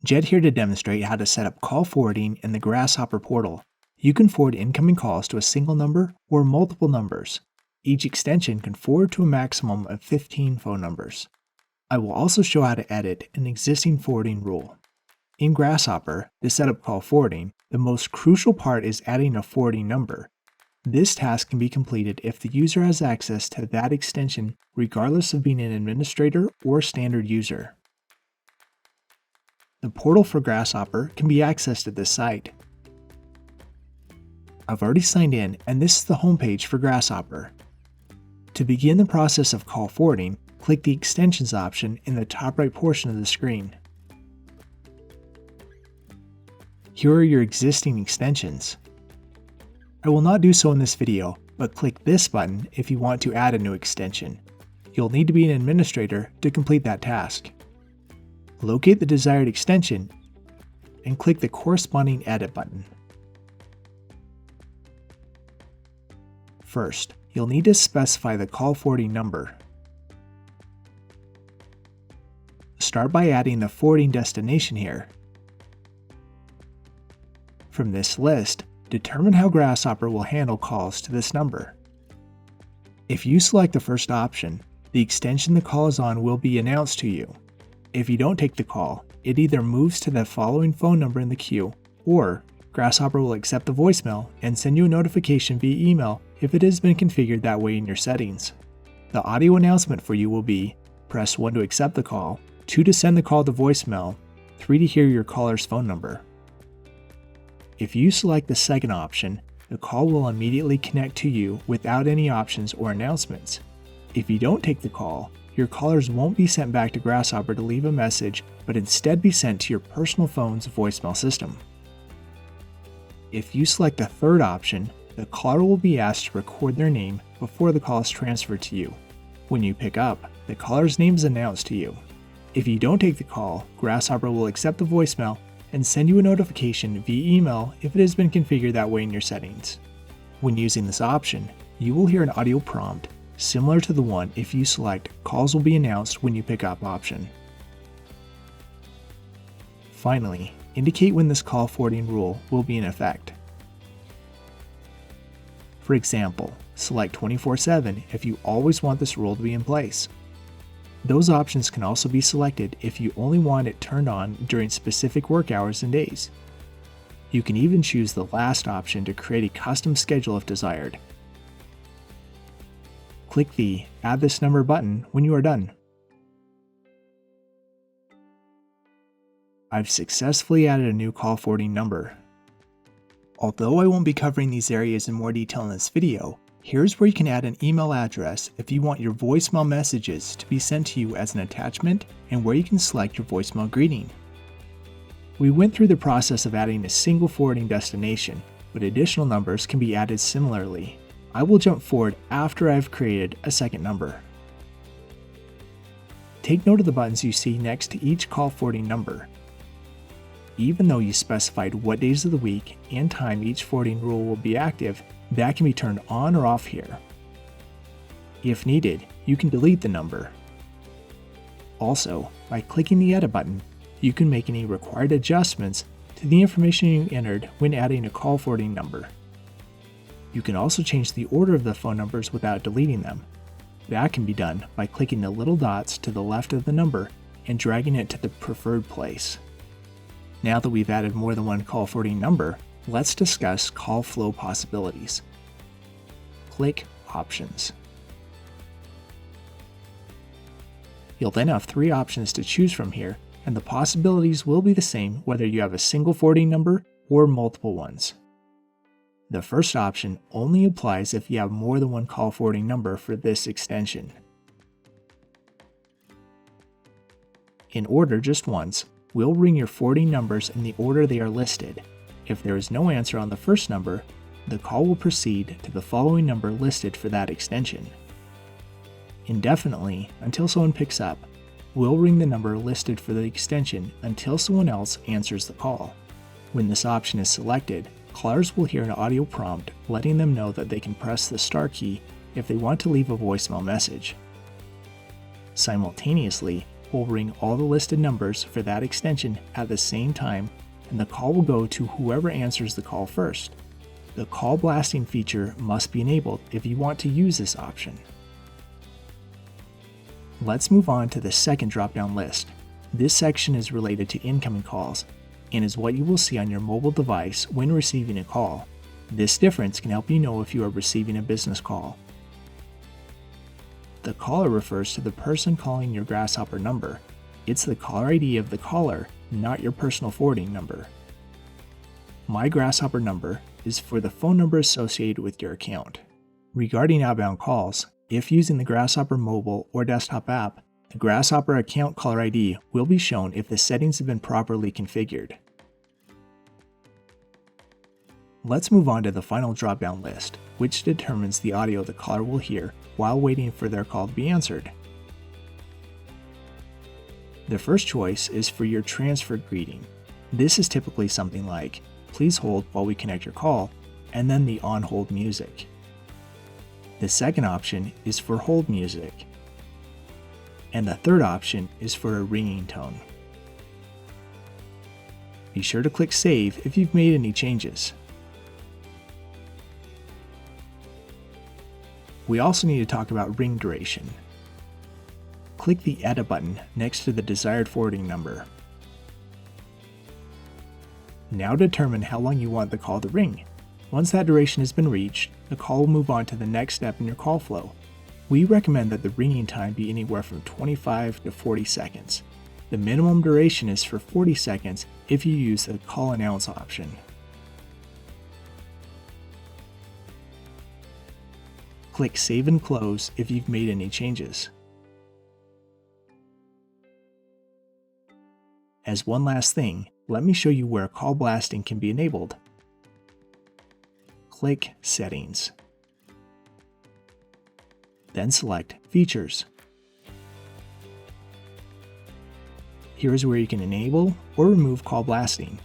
Jed here to demonstrate how to set up call forwarding in the Grasshopper portal. You can forward incoming calls to a single number or multiple numbers. Each extension can forward to a maximum of 15 phone numbers. I will also show how to edit an existing forwarding rule. In Grasshopper, to set up call forwarding, the most crucial part is adding a forwarding number. This task can be completed if the user has access to that extension regardless of being an administrator or standard user. The portal for Grasshopper can be accessed at this site. I've already signed in, and this is the homepage for Grasshopper. To begin the process of call forwarding, click the Extensions option in the top right portion of the screen. Here are your existing extensions. I will not do so in this video, but click this button if you want to add a new extension. You'll need to be an administrator to complete that task. Locate the desired extension and click the corresponding Edit button. First, you'll need to specify the call forwarding number. Start by adding the forwarding destination here. From this list, determine how Grasshopper will handle calls to this number. If you select the first option, the extension the call is on will be announced to you. If you don't take the call, it either moves to the following phone number in the queue, or Grasshopper will accept the voicemail and send you a notification via email if it has been configured that way in your settings. The audio announcement for you will be: press 1 to accept the call, 2 to send the call to voicemail, 3 to hear your caller's phone number. If you select the second option, the call will immediately connect to you without any options or announcements. If you don't take the call, your callers won't be sent back to Grasshopper to leave a message, but instead be sent to your personal phone's voicemail system. If you select the third option, the caller will be asked to record their name before the call is transferred to you. When you pick up, the caller's name is announced to you. If you don't take the call, Grasshopper will accept the voicemail and send you a notification via email if it has been configured that way in your settings. When using this option, you will hear an audio prompt similar to the one if you select Calls will be announced when you pick up option. Finally, indicate when this call forwarding rule will be in effect. For example, select 24/7 if you always want this rule to be in place. Those options can also be selected if you only want it turned on during specific work hours and days. You can even choose the last option to create a custom schedule if desired. Click the Add this number button when you are done. I've successfully added a new call forwarding number. Although I won't be covering these areas in more detail in this video, here's where you can add an email address if you want your voicemail messages to be sent to you as an attachment, and where you can select your voicemail greeting. We went through the process of adding a single forwarding destination, but additional numbers can be added similarly. I will jump forward after I've created a second number. Take note of the buttons you see next to each call forwarding number. Even though you specified what days of the week and time each forwarding rule will be active, that can be turned on or off here. If needed, you can delete the number. Also, by clicking the Edit button, you can make any required adjustments to the information you entered when adding a call forwarding number. You can also change the order of the phone numbers without deleting them. That can be done by clicking the little dots to the left of the number and dragging it to the preferred place. Now that we've added more than one call forwarding number, let's discuss call flow possibilities. Click Options. You'll then have 3 options to choose from here, and the possibilities will be the same whether you have a single forwarding number or multiple ones. The first option only applies if you have more than one call forwarding number for this extension. In order just once, we'll ring your forwarding numbers in the order they are listed. If there is no answer on the first number, the call will proceed to the following number listed for that extension. Indefinitely, until someone picks up, we'll ring the number listed for the extension until someone else answers the call. When this option is selected, callers will hear an audio prompt letting them know that they can press the star key if they want to leave a voicemail message. Simultaneously, will ring all the listed numbers for that extension at the same time, and the call will go to whoever answers the call first. The call blasting feature must be enabled if you want to use this option. Let's move on to the second drop-down list. This section is related to incoming calls and is what you will see on your mobile device when receiving a call. This difference can help you know if you are receiving a business call. The caller refers to the person calling your Grasshopper number. It's the caller ID of the caller, not your personal forwarding number. My Grasshopper number is for the phone number associated with your account. Regarding outbound calls, if using the Grasshopper mobile or desktop app, the Grasshopper account caller ID will be shown if the settings have been properly configured. Let's move on to the final drop-down list, which determines the audio the caller will hear while waiting for their call to be answered. The first choice is for your transfer greeting. This is typically something like, "Please hold while we connect your call," and then the on-hold music. The second option is for hold music. And the third option is for a ringing tone. Be sure to click Save if you've made any changes. We also need to talk about ring duration. Click the Edit button next to the desired forwarding number. Now determine how long you want the call to ring. Once that duration has been reached, the call will move on to the next step in your call flow. We recommend that the ringing time be anywhere from 25 to 40 seconds. The minimum duration is for 40 seconds if you use the Call Announce option. Click Save and Close if you've made any changes. As one last thing, let me show you where call blasting can be enabled. Click Settings. Then select Features. Here is where you can enable or remove call blasting.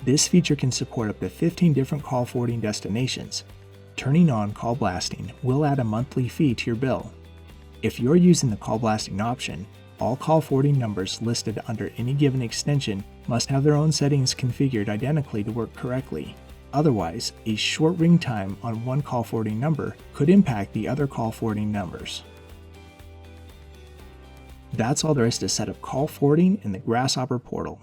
This feature can support up to 15 different call forwarding destinations. Turning on call blasting will add a monthly fee to your bill. If you're using the call blasting option, all call forwarding numbers listed under any given extension must have their own settings configured identically to work correctly. Otherwise, a short ring time on one call forwarding number could impact the other call forwarding numbers. That's all there is to set up call forwarding in the Grasshopper portal.